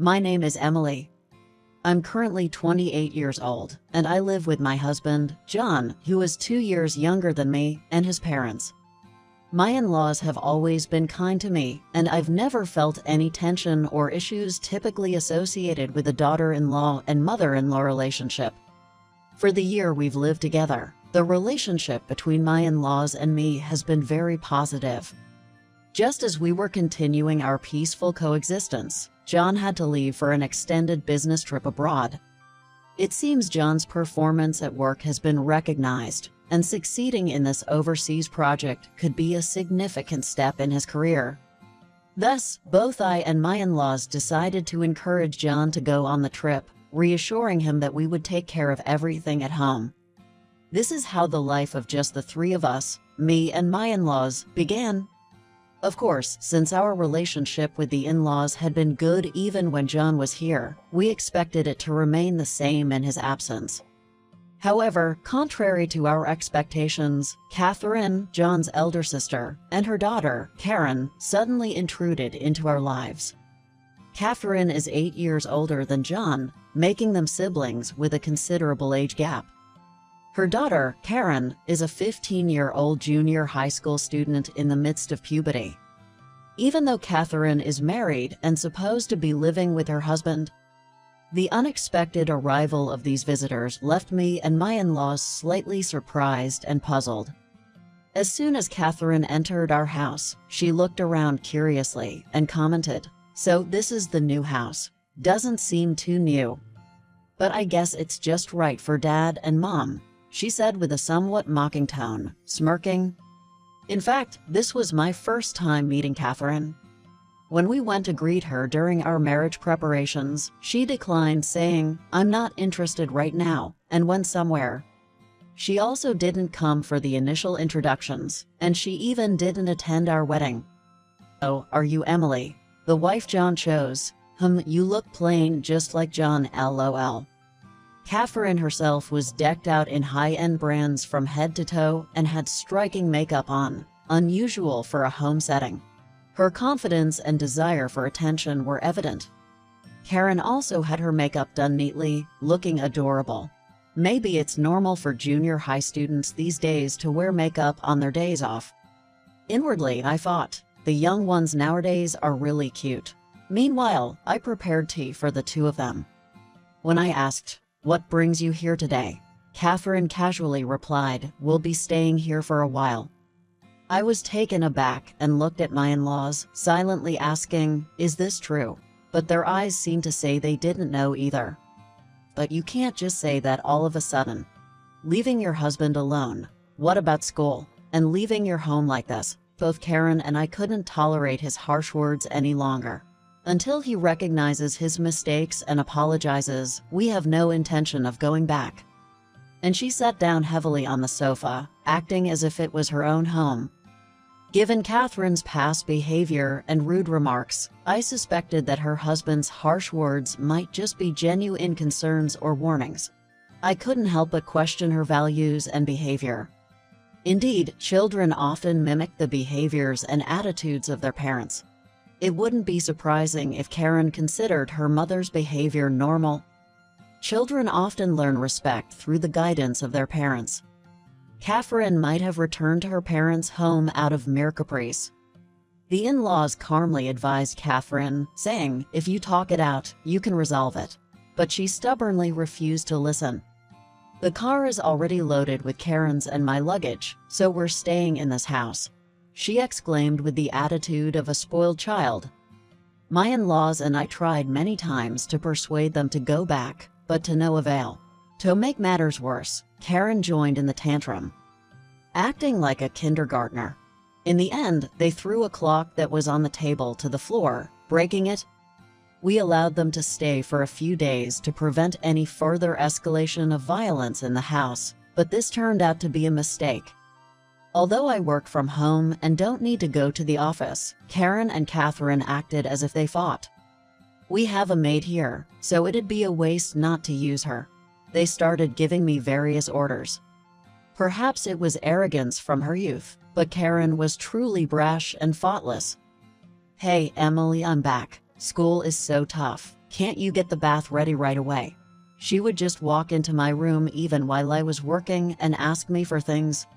My name is Emily. I'm currently 28 years old, and I live with my husband, John, who is 2 years younger than me, and his parents. My in-laws have always been kind to me, and I've never felt any tension or issues typically associated with a daughter-in-law and mother-in-law relationship. For the year we've lived together, the relationship between my in-laws and me has been very positive. Just as we were continuing our peaceful coexistence, John had to leave for an extended business trip abroad. It seems John's performance at work has been recognized, and succeeding in this overseas project could be a significant step in his career. Thus, both I and my in-laws decided to encourage John to go on the trip, reassuring him that we would take care of everything at home. This is how the life of just the three of us, me and my in-laws, began. Of course, since our relationship with the in-laws had been good even when John was here, we expected it to remain the same in his absence. However, contrary to our expectations, Catherine, John's elder sister, and her daughter, Karen, suddenly intruded into our lives. Catherine is 8 years older than John, making them siblings with a considerable age gap. Her daughter, Karen, is a 15-year-old junior high school student in the midst of puberty. Even though Catherine is married and supposed to be living with her husband, the unexpected arrival of these visitors left me and my in-laws slightly surprised and puzzled. As soon as Catherine entered our house, she looked around curiously and commented, "So this is the new house. Doesn't seem too new. But I guess it's just right for Dad and Mom," she said with a somewhat mocking tone, smirking. In fact, this was my first time meeting Catherine. When we went to greet her during our marriage preparations, she declined, saying, "I'm not interested right now," and went somewhere. She also didn't come for the initial introductions, and she even didn't attend our wedding. "Oh, are you Emily, the wife John chose? You look plain just like John, lol." Catherine herself was decked out in high-end brands from head to toe and had striking makeup on, unusual for a home setting. Her confidence and desire for attention were evident. Karen also had her makeup done neatly, looking adorable. Maybe it's normal for junior high students these days to wear makeup on their days off. Inwardly, I thought, the young ones nowadays are really cute. Meanwhile, I prepared tea for the two of them. When I asked, "What brings you here today?" Catherine casually replied, "We'll be staying here for a while." I was taken aback and looked at my in-laws, silently asking, "Is this true?" But their eyes seemed to say they didn't know either. But you can't just say that all of a sudden. Leaving your husband alone. What about school? And leaving your home like this? Both Karen and I couldn't tolerate his harsh words any longer. Until he recognizes his mistakes and apologizes, we have no intention of going back. And she sat down heavily on the sofa, acting as if it was her own home. Given Catherine's past behavior and rude remarks, I suspected that her husband's harsh words might just be genuine concerns or warnings. I couldn't help but question her values and behavior. Indeed, children often mimic the behaviors and attitudes of their parents. It wouldn't be surprising if Karen considered her mother's behavior normal. Children often learn respect through the guidance of their parents. Catherine might have returned to her parents' home out of mere caprice. The in-laws calmly advised Catherine, saying, "If you talk it out, you can resolve it." But she stubbornly refused to listen. "The car is already loaded with Karen's and my luggage, so we're staying in this house," she exclaimed with the attitude of a spoiled child. My in-laws and I tried many times to persuade them to go back, but to no avail. To make matters worse, Karen joined in the tantrum, acting like a kindergartner. In the end, they threw a clock that was on the table to the floor, breaking it. We allowed them to stay for a few days to prevent any further escalation of violence in the house, but this turned out to be a mistake. Although I work from home and don't need to go to the office, Karen and Catherine acted as if they fought. "We have a maid here, so it'd be a waste not to use her." They started giving me various orders. Perhaps it was arrogance from her youth, but Karen was truly brash and thoughtless. "Hey, Emily, I'm back. School is so tough. can't you get the bath ready right away? She would just walk into my room even while I was working and ask me for things.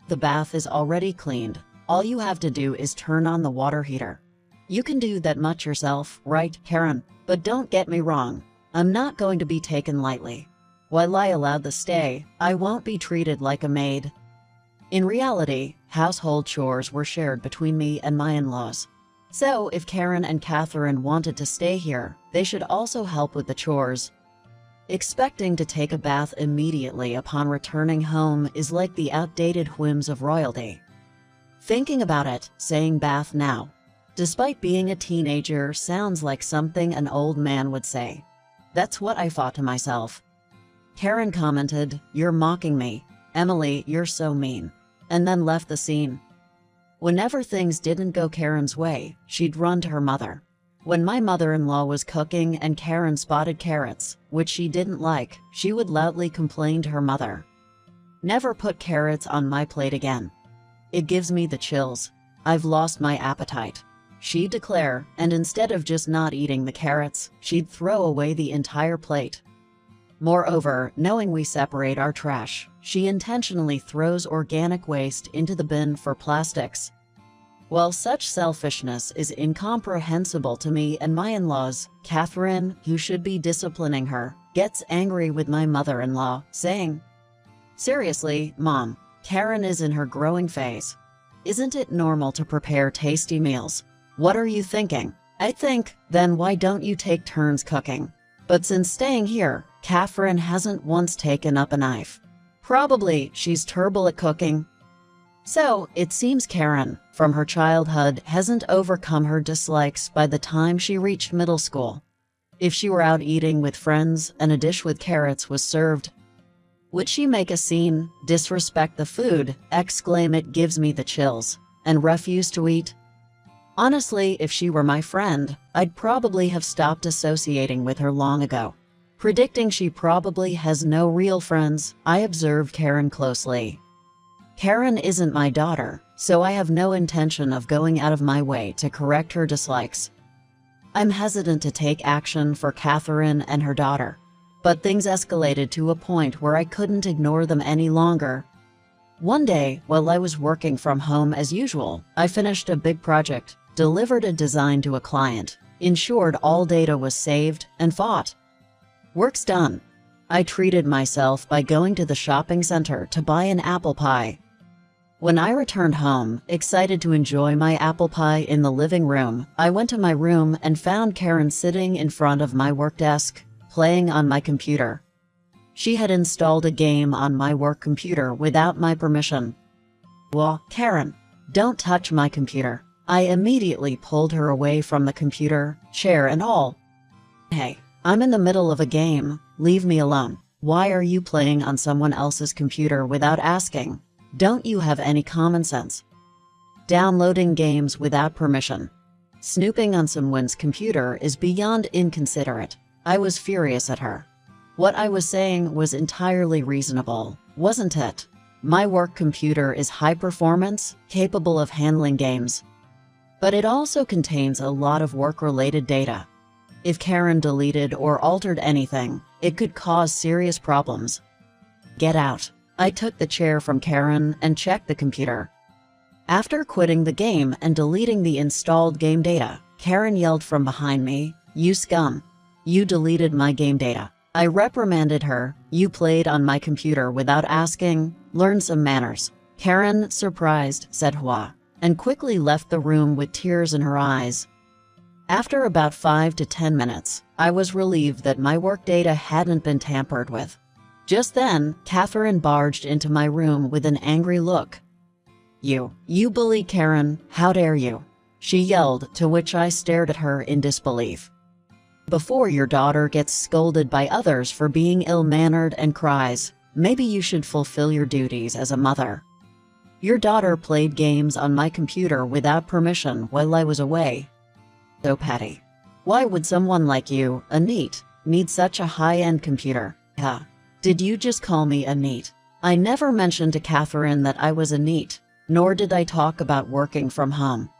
The bath is already cleaned. All you have to do is turn on the water heater. You can do that much yourself, right, Karen? But don't get me wrong, I'm not going to be taken lightly. While I allowed the stay, I won't be treated like a maid. In reality, household chores were shared between me and my in-laws. So if Karen and Catherine wanted to stay here, they should also help with the chores. Expecting to take a bath immediately upon returning home is like the outdated whims of royalty. Thinking about it, saying bath now, despite being a teenager, sounds like something an old man would say. That's what I thought to myself. Karen commented, "You're mocking me. Emily, you're so mean," and then left the scene. Whenever things didn't go Karen's way, she'd run to her mother. When my mother-in-law was cooking and Karen spotted carrots, which she didn't like, she would loudly complain to her mother. "Never put carrots on my plate again. It gives me the chills. I've lost my appetite," she'd declare, and instead of just not eating the carrots, she'd throw away the entire plate. Moreover, knowing we separate our trash, she intentionally throws organic waste into the bin for plastics. While such selfishness is incomprehensible to me and my in-laws, Catherine, who should be disciplining her, gets angry with my mother-in-law, saying, "Seriously, Mom, Karen is in her growing phase. Isn't it normal to prepare tasty meals? What are you thinking?" I think, then why don't you take turns cooking? But since staying here, Catherine hasn't once taken up a knife. Probably she's terrible at cooking. So, it seems Karen, from her childhood, hasn't overcome her dislikes by the time she reached middle school. If she were out eating with friends and a dish with carrots was served, would she make a scene, disrespect the food, exclaim "it gives me the chills," and refuse to eat? Honestly, if she were my friend, I'd probably have stopped associating with her long ago. Predicting she probably has no real friends, I observed Karen closely. Karen isn't my daughter, so I have no intention of going out of my way to correct her dislikes. I'm hesitant to take action for Catherine and her daughter, but things escalated to a point where I couldn't ignore them any longer. One day, while I was working from home as usual, I finished a big project, delivered a design to a client, ensured all data was saved, and thought, "Work's done." I treated myself by going to the shopping center to buy an apple pie. When I returned home, excited to enjoy my apple pie in the living room, I went to my room and found Karen sitting in front of my work desk, playing on my computer. She had installed a game on my work computer without my permission. "Well, Karen, don't touch my computer." I immediately pulled her away from the computer, chair and all. "Hey, I'm in the middle of a game, leave me alone. Why are you playing on someone else's computer without asking? Don't you have any common sense? Downloading games without permission. Snooping on someone's computer is beyond inconsiderate." I was furious at her. What I was saying was entirely reasonable, wasn't it? My work computer is high performance, capable of handling games. But it also contains a lot of work-related data. If Karen deleted or altered anything, it could cause serious problems. "Get out." I took the chair from Karen and checked the computer. After quitting the game and deleting the installed game data, Karen yelled from behind me, "You scum. You deleted my game data." I reprimanded her. "You played on my computer without asking. Learn some manners." Karen, surprised, said "Hua," and quickly left the room with tears in her eyes. After about 5 to 10 minutes, I was relieved that my work data hadn't been tampered with. Just then, Catherine barged into my room with an angry look. You bully Karen, how dare you?" she yelled, to which I stared at her in disbelief. "Before your daughter gets scolded by others for being ill-mannered and cries, maybe you should fulfill your duties as a mother. Your daughter played games on my computer without permission while I was away. So petty. Why would someone like you, a NEET, need such a high-end computer? Huh? Did you just call me a NEET?" I never mentioned to Catherine that I was a NEET, nor did I talk about working from home.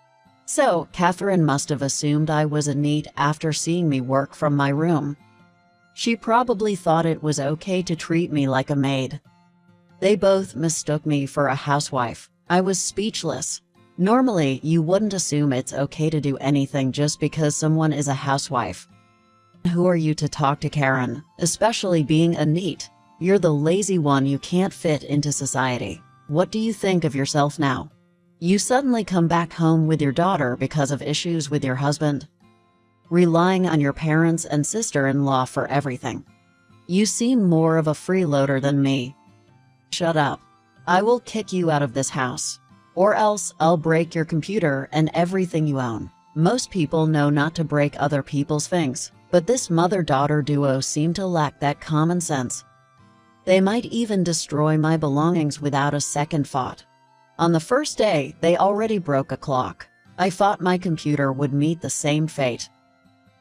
So, Catherine must have assumed I was a NEET after seeing me work from my room. She probably thought it was okay to treat me like a maid. They both mistook me for a housewife. I was speechless. Normally, you wouldn't assume it's okay to do anything just because someone is a housewife. Who are you to talk to Karen, especially being a NEET? You're the lazy one you can't fit into society. What do you think of yourself now? You suddenly come back home with your daughter because of issues with your husband, relying on your parents and sister-in-law for everything. You seem more of a freeloader than me. Shut up. I will kick you out of this house. Or else I'll break your computer and everything you own. Most people know not to break other people's things, but this mother-daughter duo seem to lack that common sense. They might even destroy my belongings without a second thought. On the first day, they already broke a clock. I thought my computer would meet the same fate.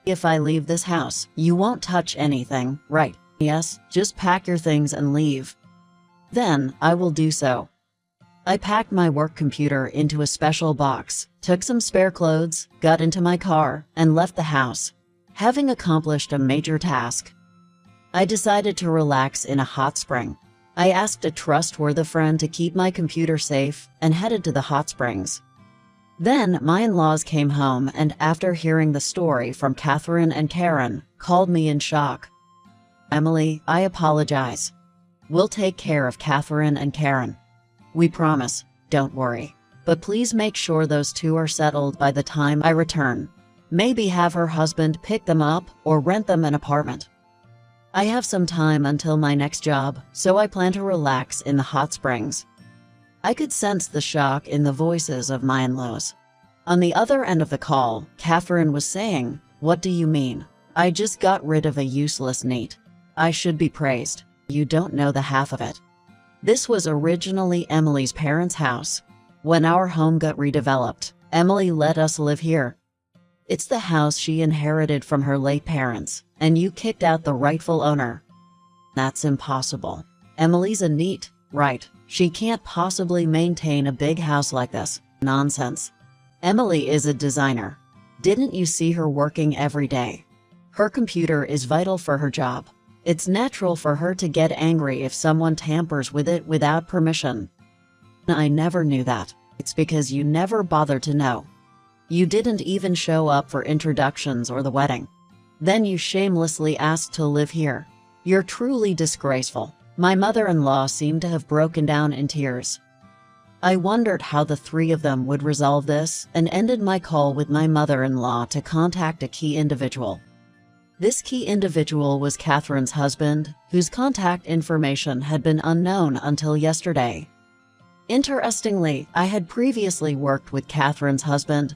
If I leave this house, you won't touch anything, right? Yes, just pack your things and leave. Then, I will do so. I packed my work computer into a special box, took some spare clothes, got into my car, and left the house. Having accomplished a major task, I decided to relax in a hot spring. I asked a trustworthy friend to keep my computer safe and headed to the hot springs. Then, my in-laws came home and after hearing the story from Catherine and Karen, called me in shock. Emily, I apologize. We'll take care of Catherine and Karen. We promise, don't worry. But please make sure those two are settled by the time I return. Maybe have her husband pick them up or rent them an apartment. I have some time until my next job, so I plan to relax in the hot springs. I could sense the shock in the voices of my in-laws. On the other end of the call, Catherine was saying, "What do you mean? I just got rid of a useless NEET. I should be praised. You don't know the half of it. This was originally Emily's parents' house. When our home got redeveloped, Emily let us live here. It's the house she inherited from her late parents, and you kicked out the rightful owner. That's impossible. Emily's a NEET, right? She can't possibly maintain a big house like this. Nonsense. Emily is a designer. Didn't you see her working every day? Her computer is vital for her job. It's natural for her to get angry if someone tampers with it without permission. I never knew that. It's because you never bothered to know. You didn't even show up for introductions or the wedding. Then you shamelessly asked to live here. You're truly disgraceful." My mother-in-law seemed to have broken down in tears. I wondered how the three of them would resolve this and ended my call with my mother-in-law to contact a key individual. This key individual was Catherine's husband, whose contact information had been unknown until yesterday. Interestingly, I had previously worked with Catherine's husband.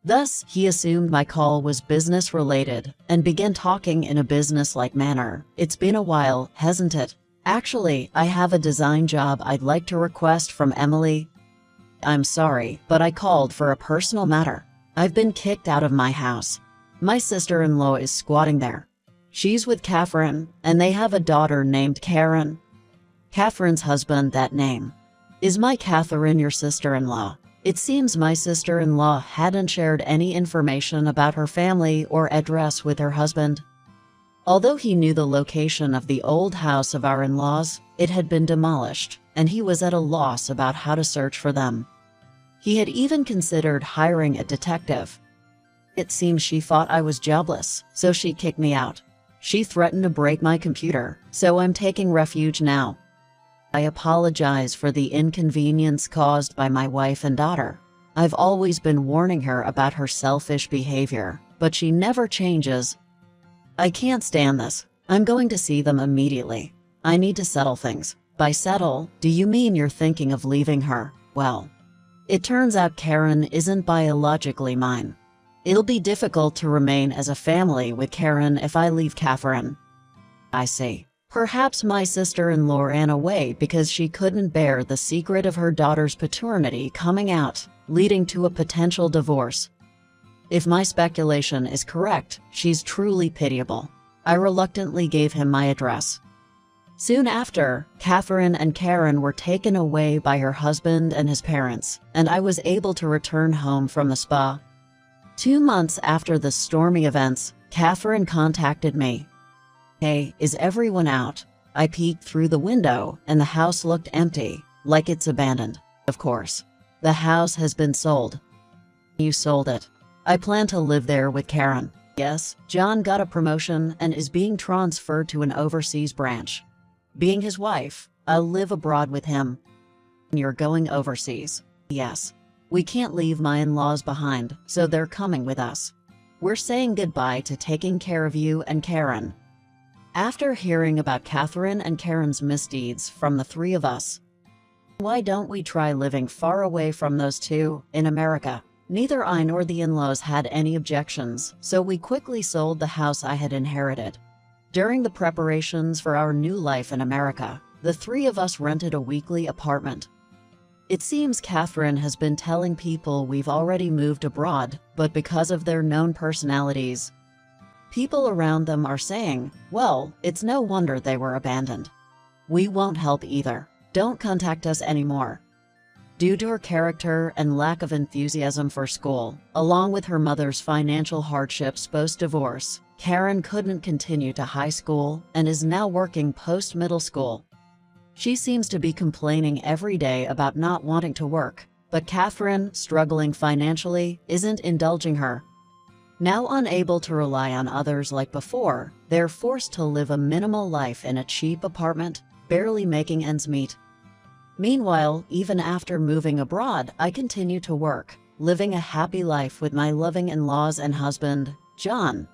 Thus, he assumed my call was business-related and began talking in a business-like manner. "It's been a while, hasn't it? Actually, I have a design job I'd like to request from Emily. I'm sorry, but I called for a personal matter. I've been kicked out of my house. My sister-in-law is squatting there. She's with Catherine, and they have a daughter named Karen." Catherine's husband, that name. "Is my Catherine your sister-in-law?" It seems my sister-in-law hadn't shared any information about her family or address with her husband. Although he knew the location of the old house of our in-laws, it had been demolished, and he was at a loss about how to search for them. He had even considered hiring a detective. It seems she thought I was jobless, so she kicked me out. She threatened to break my computer, so I'm taking refuge now. I apologize for the inconvenience caused by my wife and daughter. I've always been warning her about her selfish behavior, but she never changes. I can't stand this. I'm going to see them immediately. I need to settle things. By settle, do you mean you're thinking of leaving her? Well, it turns out Karen isn't biologically mine. It'll be difficult to remain as a family with Karen if I leave Catherine. I see. Perhaps my sister-in-law ran away because she couldn't bear the secret of her daughter's paternity coming out, leading to a potential divorce. If my speculation is correct, she's truly pitiable. I reluctantly gave him my address. Soon after, Catherine and Karen were taken away by her husband and his parents, and I was able to return home from the spa. 2 months after the stormy events, Catherine contacted me. "Hey, is everyone out?" I peeked through the window, and the house looked empty, like it's abandoned. Of course. "The house has been sold." "You sold it?" "I plan to live there with Karen." "Yes, John got a promotion and is being transferred to an overseas branch. Being his wife, I'll live abroad with him." "You're going overseas?" "Yes. We can't leave my in-laws behind, so they're coming with us. We're saying goodbye to taking care of you and Karen." After hearing about Catherine and Karen's misdeeds from the three of us, why don't we try living far away from those two in America? Neither I nor the in-laws had any objections, so we quickly sold the house I had inherited. During the preparations for our new life in America, the three of us rented a weekly apartment. It seems Catherine has been telling people we've already moved abroad, but because of their known personalities, people around them are saying, well, it's no wonder they were abandoned. We won't help either. Don't contact us anymore. Due to her character and lack of enthusiasm for school, along with her mother's financial hardships post-divorce, Karen couldn't continue to high school and is now working post-middle school. She seems to be complaining every day about not wanting to work, but Catherine, struggling financially, isn't indulging her. Now unable to rely on others like before, they're forced to live a minimal life in a cheap apartment, barely making ends meet. Meanwhile, even after moving abroad, I continue to work, living a happy life with my loving in-laws and husband, John,